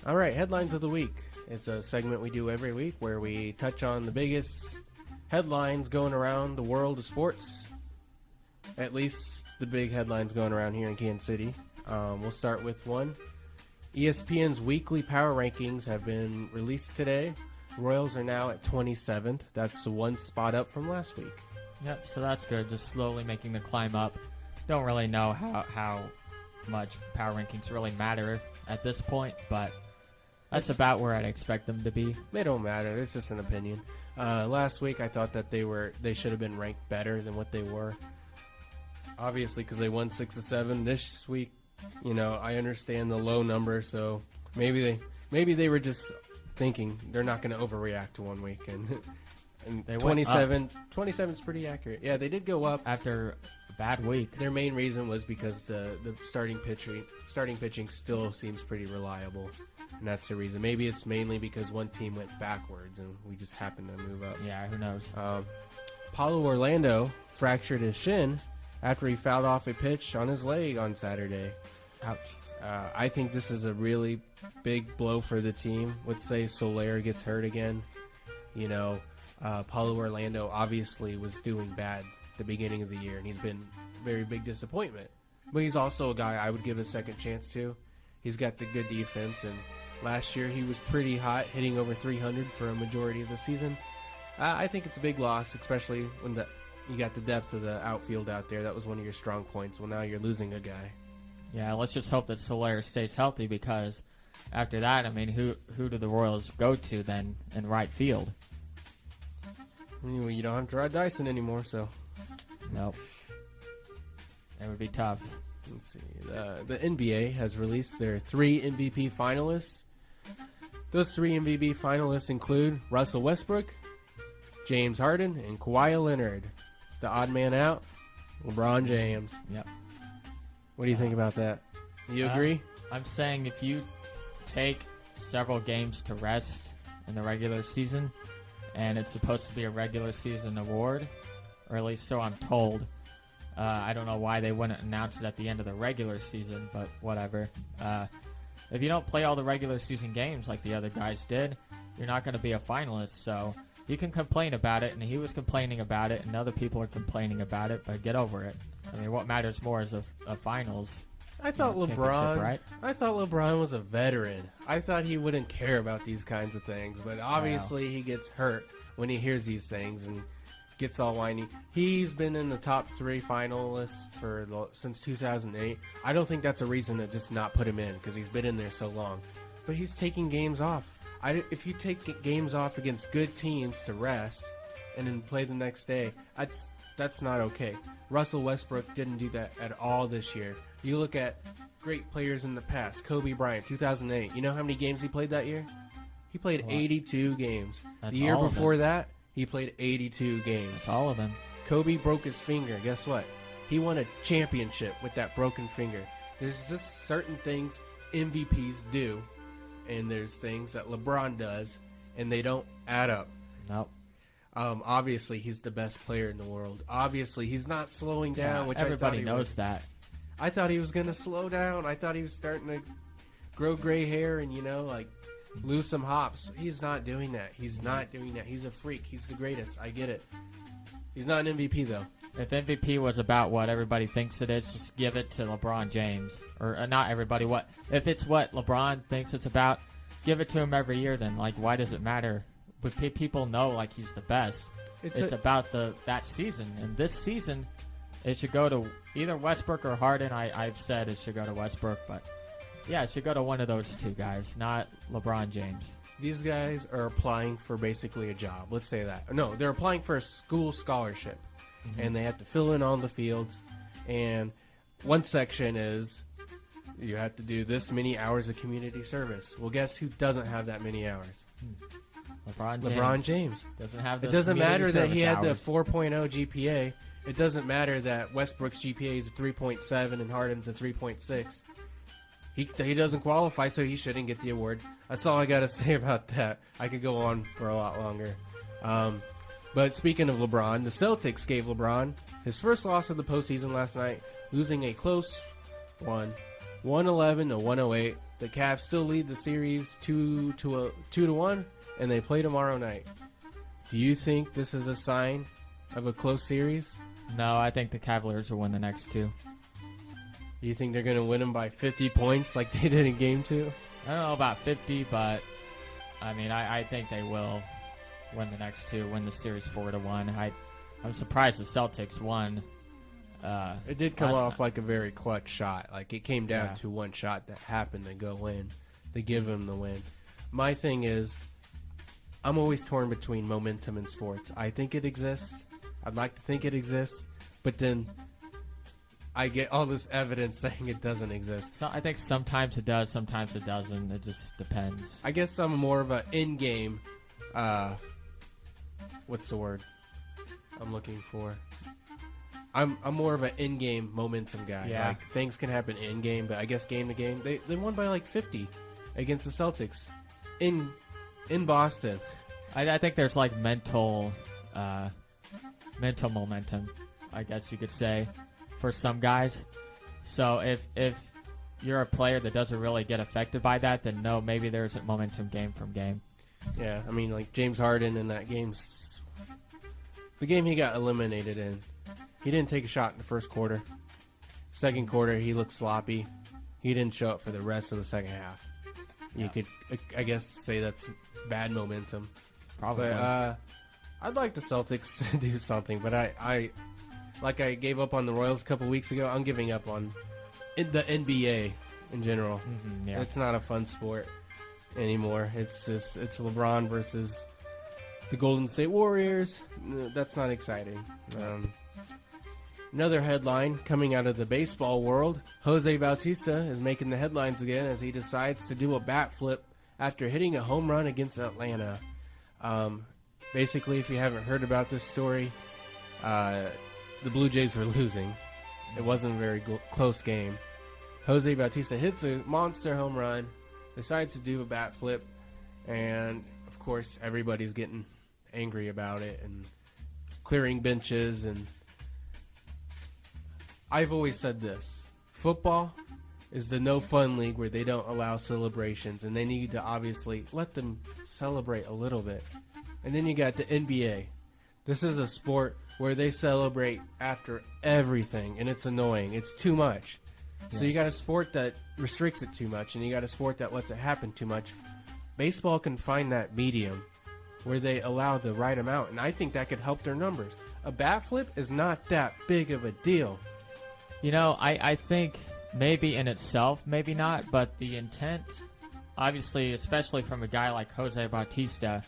All right, headlines of the week. It's a segment we do every week where we touch on the biggest headlines going around the world of sports. At least the big headlines going around here in Kansas City. We'll start with one. ESPN's weekly power rankings have been released today. Royals are now at 27th. That's one spot up from last week. Yep, so that's good. Just slowly making the climb up. Don't really know how much power rankings really matter at this point, but that's about where I'd expect them to be. They don't matter. It's just an opinion. Last week I thought that they should have been ranked better than what they were. Obviously, because they won 6 of 7. This week, I understand the low number, so maybe they were just thinking they're not going to overreact to 1 week, and they 27 is pretty accurate. Yeah, they did go up after a bad week. Their main reason was because the starting pitching still seems pretty reliable, and that's the reason. Maybe it's mainly because one team went backwards and we just happened to move up. Yeah, who knows? Paulo Orlando fractured his shin after he fouled off a pitch on his leg on Saturday. Ouch. I think this is a really big blow for the team. Let's say Soler gets hurt again. Paulo Orlando obviously was doing bad at the beginning of the year, and he's been a very big disappointment. But he's also a guy I would give a second chance to. He's got the good defense, and last year he was pretty hot, hitting over 300 for a majority of the season. I think it's a big loss, especially when you got the depth of the outfield out there. That was one of your strong points. Well, now you're losing a guy. Yeah, let's just hope that Soler stays healthy, because after that, I mean, who do the Royals go to then in right field? Anyway, you don't have Gerard Dyson anymore, so. Nope. It would be tough. Let's see. The NBA has released their 3 MVP finalists. Those 3 MVP finalists include Russell Westbrook, James Harden, and Kawhi Leonard. The odd man out, LeBron James. Yep. What do you think about that? You agree? I'm saying if you take several games to rest in the regular season, and it's supposed to be a regular season award, or at least so I'm told. I don't know why they wouldn't announce it at the end of the regular season, but whatever. If you don't play all the regular season games like the other guys did, you're not going to be a finalist. So you can complain about it, and he was complaining about it, and other people are complaining about it, but get over it. I mean, what matters more is a finals. I thought LeBron. Right? I thought LeBron was a veteran. I thought he wouldn't care about these kinds of things, but obviously he gets hurt when he hears these things and gets all whiny. He's been in the top 3 finalists since 2008. I don't think that's a reason to just not put him in, because he's been in there so long. But he's taking games off. If you take games off against good teams to rest and then play the next day, that's not okay. Russell Westbrook didn't do that at all this year. You look at great players in the past. Kobe Bryant, 2008. You know how many games he played that year? He played 82 games. That's the year all before that, he played 82 games. That's all of them. Kobe broke his finger. Guess what? He won a championship with that broken finger. There's just certain things MVPs do, and there's things that LeBron does, and they don't add up. Nope. Obviously, he's the best player in the world. Obviously, he's not slowing down, which everybody knows that. I thought he was going to slow down. I thought he was starting to grow gray hair and, lose some hops. He's not doing that. He's not doing that. He's a freak. He's the greatest. I get it. He's not an MVP, though. If MVP was about what everybody thinks it is, just give it to LeBron James. Or not everybody. If it's what LeBron thinks it's about, give it to him every year then. Like, why does it matter? But people know, like, he's the best. It's about that season. And this season, it should go to either Westbrook or Harden. I've said it should go to Westbrook. But, yeah, it should go to one of those two guys, not LeBron James. These guys are applying for basically a job. Let's say that. No, they're applying for a school scholarship. Mm-hmm. And they have to fill in on the fields. And one section is you have to do this many hours of community service. Well, guess who doesn't have that many hours? LeBron James. Doesn't have those It doesn't matter that he had hours. the 4.0 GPA. It doesn't matter that Westbrook's GPA is a 3.7 and Harden's a 3.6. He doesn't qualify, so he shouldn't get the award. That's all I got to say about that. I could go on for a lot longer. But speaking of LeBron, the Celtics gave LeBron his first loss of the postseason last night, losing a close one, 111 to 108. The Cavs still lead the series 2-1, and they play tomorrow night. Do you think this is a sign of a close series? No, I think the Cavaliers will win the next two. You think they're going to win them by 50 points like they did in Game 2? I don't know about 50, but I mean, I think they will win the next two, win the series 4-1. I'm surprised the Celtics won. It did come off like a very clutch shot. Like, it came down to one shot that happened to go in to give them the win. My thing is, I'm always torn between momentum and sports. I think it exists. I'd like to think it exists, but then I get all this evidence saying it doesn't exist. So I think sometimes it does, sometimes it doesn't. It just depends. I guess I'm more of an in-game, what's the word I'm looking for? I'm more of an in-game momentum guy. Yeah. Like, things can happen in-game, but I guess game to game, they won by like 50 against the Celtics in Boston. I think there's like mental momentum, I guess you could say, for some guys. So if you're a player that doesn't really get affected by that, then no, maybe there's a momentum game from game. Yeah, I mean, like James Harden in that game, the game he got eliminated in, he didn't take a shot in the first quarter. Second quarter, he looked sloppy. He didn't show up for the rest of the second half. You could, I guess, say that's bad momentum. Probably. But I'd like the Celtics to do something, but I gave up on the Royals a couple weeks ago. I'm giving up on the NBA in general. Mm-hmm, yeah. It's not a fun sport anymore. It's LeBron versus the Golden State Warriors. That's not exciting. Another headline coming out of the baseball world: Jose Bautista is making the headlines again as he decides to do a bat flip after hitting a home run against Atlanta. Basically, if you haven't heard about this story, the Blue Jays were losing. It wasn't a very close game. Jose Bautista hits a monster home run, decides to do a bat flip, and of course everybody's getting angry about it and clearing benches. And I've always said this: football is the no fun league where they don't allow celebrations, and they need to obviously let them celebrate a little bit. And then you got the NBA. This is a sport where they celebrate after everything, and it's annoying. It's too much. So you got a sport that restricts it too much, and you got a sport that lets it happen too much. Baseball can find that medium where they allow the right amount, and I think that could help their numbers. A bat flip is not that big of a deal. You know, I think maybe in itself, maybe not, but the intent, obviously, especially from a guy like Jose Bautista,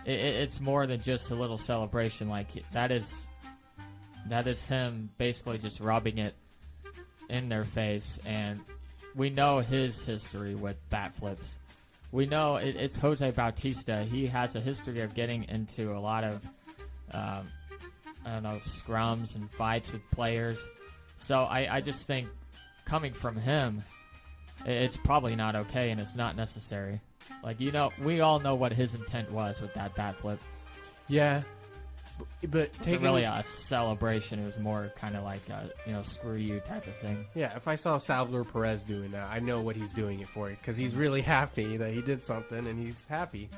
it's more than just a little celebration. Like, that is him basically just rubbing it in their face. And we know his history with bat flips. We know it's Jose Bautista. He has a history of getting into a lot of, scrums and fights with players. So I just think coming from him, it's probably not okay, and it's not necessary. Like, you know, we all know what his intent was with that bat flip. Yeah, but it wasn't really a celebration. It was more kind of like a, screw you type of thing. Yeah, if I saw Salvador Perez doing that, I know what he's doing it for, because he's really happy that he did something, and he's happy.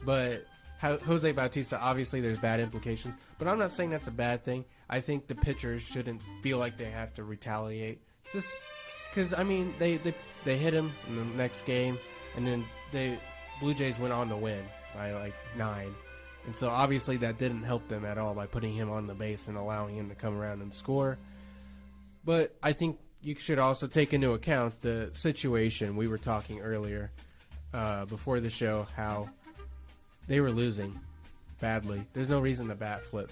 But Jose Bautista, obviously there's bad implications, but I'm not saying that's a bad thing. I think the pitchers shouldn't feel like they have to retaliate. Just because, I mean, they hit him in the next game, and then the Blue Jays went on to win by like 9. And so obviously that didn't help them at all by putting him on the base and allowing him to come around and score. But I think you should also take into account the situation we were talking earlier before the show, how they were losing badly. There's no reason to bat flip.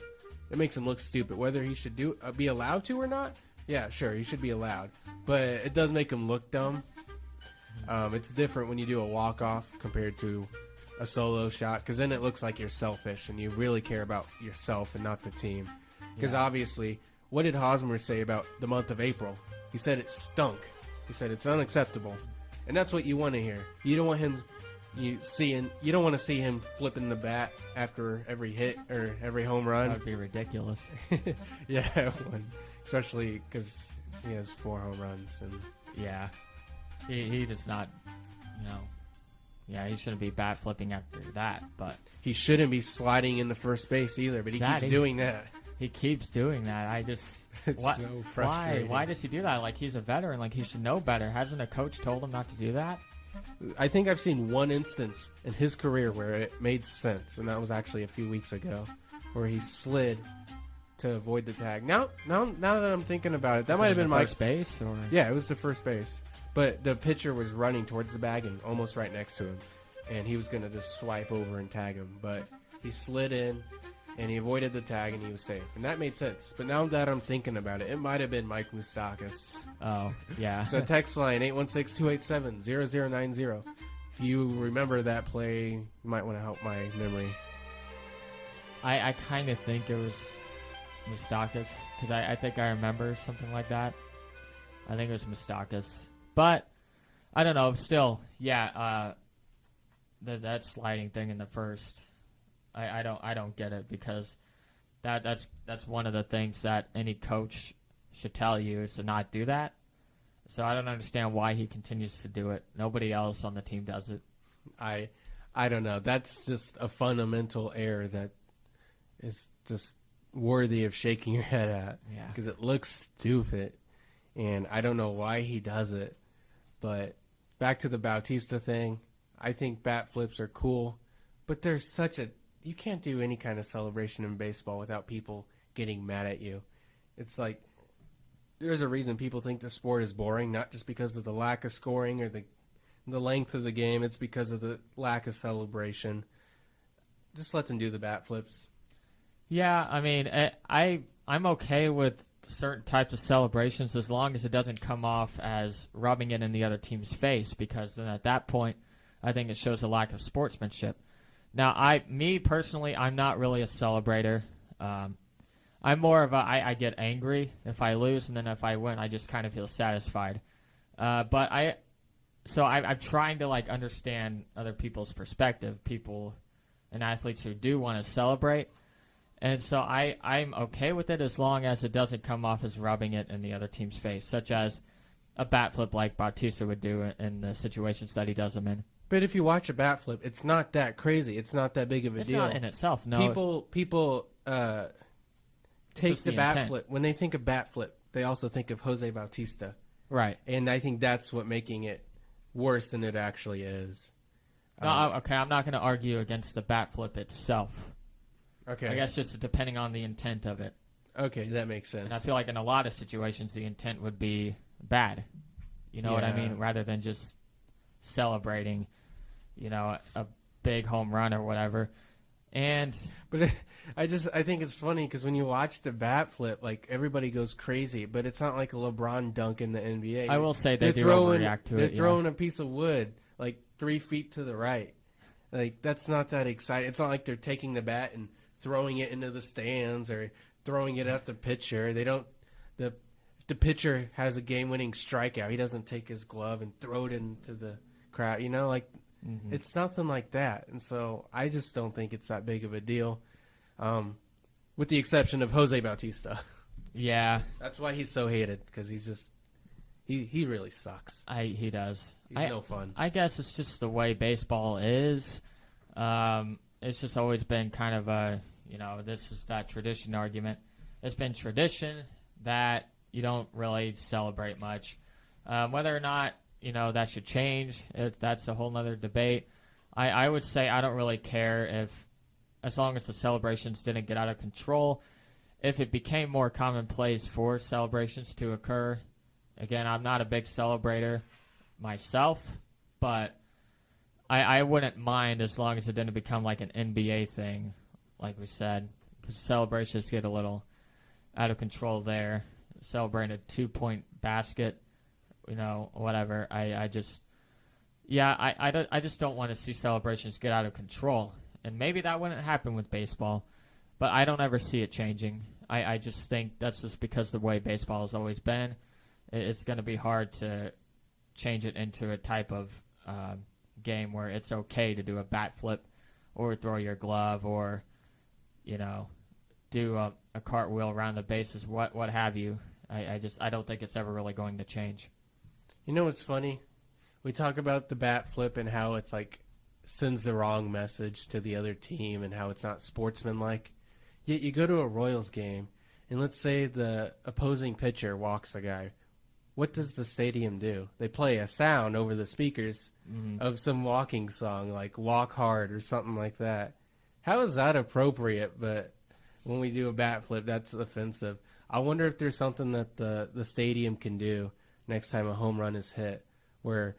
It makes him look stupid. Whether he should be allowed to or not, yeah, sure, he should be allowed. But it does make him look dumb. It's different when you do a walk-off compared to a solo shot, because then it looks like you're selfish and you really care about yourself and not the team. Because obviously, what did Hosmer say about the month of April? He said it stunk. He said it's unacceptable. And that's what you want to hear. You don't want him you don't want to see him flipping the bat after every hit or every home run. That would be ridiculous. Yeah, it would. Especially because he has 4 home runs. And yeah, he does not, he shouldn't be bat flipping after that. But he shouldn't be sliding into first base either, but he keeps doing that. He keeps doing that. I just... It's so frustrating. Why does he do that? Like, he's a veteran. Like, he should know better. Hasn't a coach told him not to do that? I think I've seen one instance in his career where it made sense, and that was actually a few weeks ago, where he slid to avoid the tag. Now that I'm thinking about it, that might have been my first base, or yeah, it was the first base. But the pitcher was running towards the bag and almost right next to him, and he was going to just swipe over and tag him, but he slid in. And he avoided the tag, and he was safe. And that made sense. But now that I'm thinking about it, it might have been Mike Moustakas. Oh, yeah. So text line 816-287-0090. If you remember that play, you might want to help my memory. I kind of think it was Moustakas, because I think I remember something like that. I think it was Moustakas. But, I don't know. Still, yeah, that sliding thing in the first... I don't get it, because that's one of the things that any coach should tell you is to not do that. So I don't understand why he continues to do it. Nobody else on the team does it. I don't know. That's just a fundamental error that is just worthy of shaking your head at. Yeah. Because it looks stupid, and I don't know why he does it. But back to the Bautista thing, I think bat flips are cool, but there's such a you can't do any kind of celebration in baseball without people getting mad at you. It's like there's a reason people think the sport is boring, not just because of the lack of scoring or the length of the game. It's because of the lack of celebration. Just let them do the bat flips. Yeah, I mean, I'm okay with certain types of celebrations as long as it doesn't come off as rubbing it in the other team's face, because then at that point, I think it shows a lack of sportsmanship. Now, me personally, I'm not really a celebrator. I'm more of I get angry if I lose, and then if I win, I just kind of feel satisfied. But I'm trying to understand other people's perspective, people and athletes who do want to celebrate, and so I'm okay with it as long as it doesn't come off as rubbing it in the other team's face, such as a bat flip like Bautista would do in the situations that he does them in. But if you watch a bat flip, it's not that crazy. It's not that big of a deal. It's not in itself, no. People take the bat intent. flip. When they think of bat flip, they also think of Jose Bautista. Right. And I think that's what making it worse than it actually is. Okay, I'm not going to argue against the bat flip itself. Okay. I guess just depending on the intent of it. Okay, that makes sense. And I feel like in a lot of situations, the intent would be bad. You know what I mean? Rather than just celebrating, a big home run or whatever. But I think it's funny because when you watch the bat flip, everybody goes crazy, but it's not like a LeBron dunk in the NBA. I will say they do overreact to it. They're throwing a piece of wood 3 feet to the right. That's not that exciting. It's not like they're taking the bat and throwing it into the stands or throwing it at the pitcher. They don't. If the pitcher has a game-winning strikeout, he doesn't take his glove and throw it into the crowd. It's nothing like that. And so I just don't think it's that big of a deal, with the exception of Jose Bautista. Yeah. That's why he's so hated, because he's just he really sucks. He does. He's no fun. I guess it's just the way baseball is. It's just always been kind of a, this is that tradition argument. it's been tradition that you don't really celebrate much. Whether or not, that should change, that's a whole nother debate. I would say I don't really care as long as the celebrations didn't get out of control. If it became more commonplace for celebrations to occur, again, I'm not a big celebrator myself, but I wouldn't mind as long as it didn't become like an NBA thing, like we said, because celebrations get a little out of control there. Celebrating a 2-point basket, whatever. I just don't want to see celebrations get out of control. And maybe that wouldn't happen with baseball, but I don't ever see it changing. I just think that's just because the way baseball has always been. It's going to be hard to change it into a type of game where it's okay to do a bat flip or throw your glove or, do a cartwheel around the bases, what have you. I don't think it's ever really going to change. You know what's funny? We talk about the bat flip and how it's like sends the wrong message to the other team and how it's not sportsmanlike. Yet you go to a Royals game and let's say the opposing pitcher walks a guy. What does the stadium do? They play a sound over the speakers of some walking song like Walk Hard or something like that. How is that appropriate? But when we do a bat flip, that's offensive. I wonder if there's something that the stadium can do next time a home run is hit where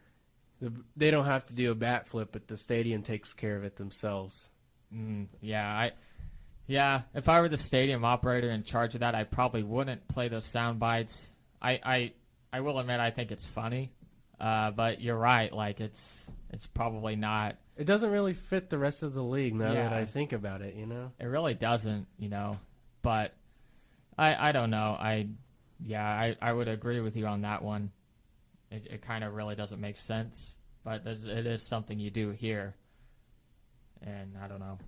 they don't have to do a bat flip, but the stadium takes care of it themselves. If I were the stadium operator in charge of that, I probably wouldn't play those sound bites. I will admit I think it's funny, but you're right. Like it's probably not. It doesn't really fit the rest of the league now that I think about it. It really doesn't. But I don't know. I would agree with you on that one. It kind of really doesn't make sense, but it is something you do here, and I don't know.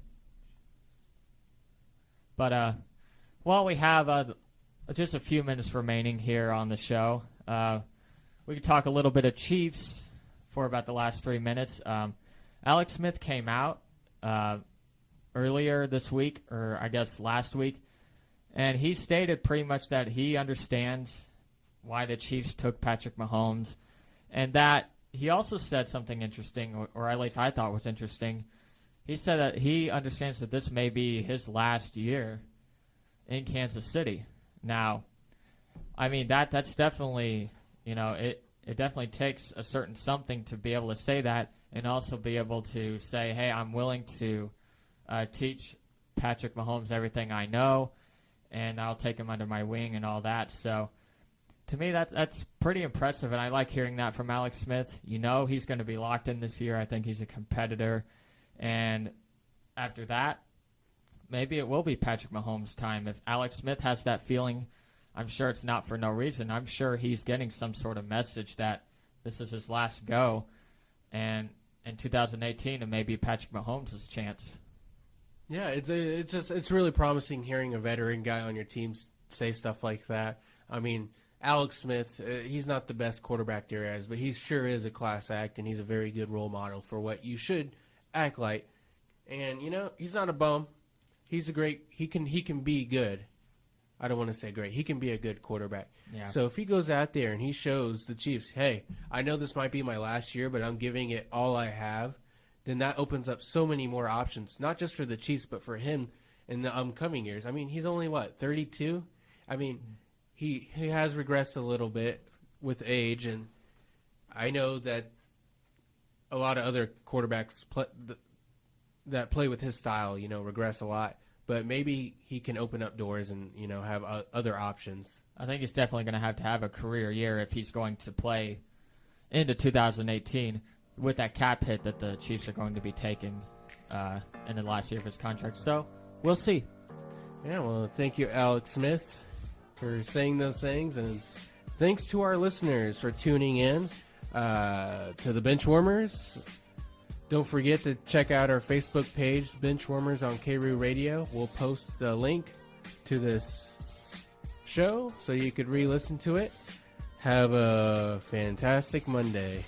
But while we have just a few minutes remaining here on the show, we could talk a little bit of Chiefs for about the last 3 minutes. Alex Smith came out earlier this week, or I guess last week, and he stated pretty much that he understands why the Chiefs took Patrick Mahomes, and that he also said something interesting, or at least I thought was interesting. He said that he understands that this may be his last year in Kansas City. Now, I mean, that's definitely, it definitely takes a certain something to be able to say that and also be able to say, hey, I'm willing to teach Patrick Mahomes everything I know, and I'll take him under my wing and all that. So, to me, that's pretty impressive, and I like hearing that from Alex Smith. He's going to be locked in this year. I think he's a competitor. And after that, maybe it will be Patrick Mahomes' time. If Alex Smith has that feeling, I'm sure it's not for no reason. I'm sure he's getting some sort of message that this is his last go. And in 2018, it may be Patrick Mahomes' chance. Yeah, it's really promising hearing a veteran guy on your team say stuff like that. I mean, Alex Smith, he's not the best quarterback there is, but he sure is a class act, and he's a very good role model for what you should act like. And he's not a bum. He's a great. He can be good. I don't want to say great. He can be a good quarterback. Yeah. So if he goes out there and he shows the Chiefs, hey, I know this might be my last year, but I'm giving it all I have, then that opens up so many more options, not just for the Chiefs, but for him in the upcoming years. I mean, he's only, 32? I mean, he has regressed a little bit with age, and I know that a lot of other quarterbacks that play with his style, regress a lot. But maybe he can open up doors and, have other options. I think he's definitely going to have a career year if he's going to play into 2018 with that cap hit that the Chiefs are going to be taking in the last year of his contract. So we'll see. Yeah, well, thank you, Alex Smith, for saying those things. And thanks to our listeners for tuning in to the Benchwarmers. Don't forget to check out our Facebook page, Benchwarmers on K-Roo Radio. We'll post the link to this show so you could re-listen to it. Have a fantastic Monday.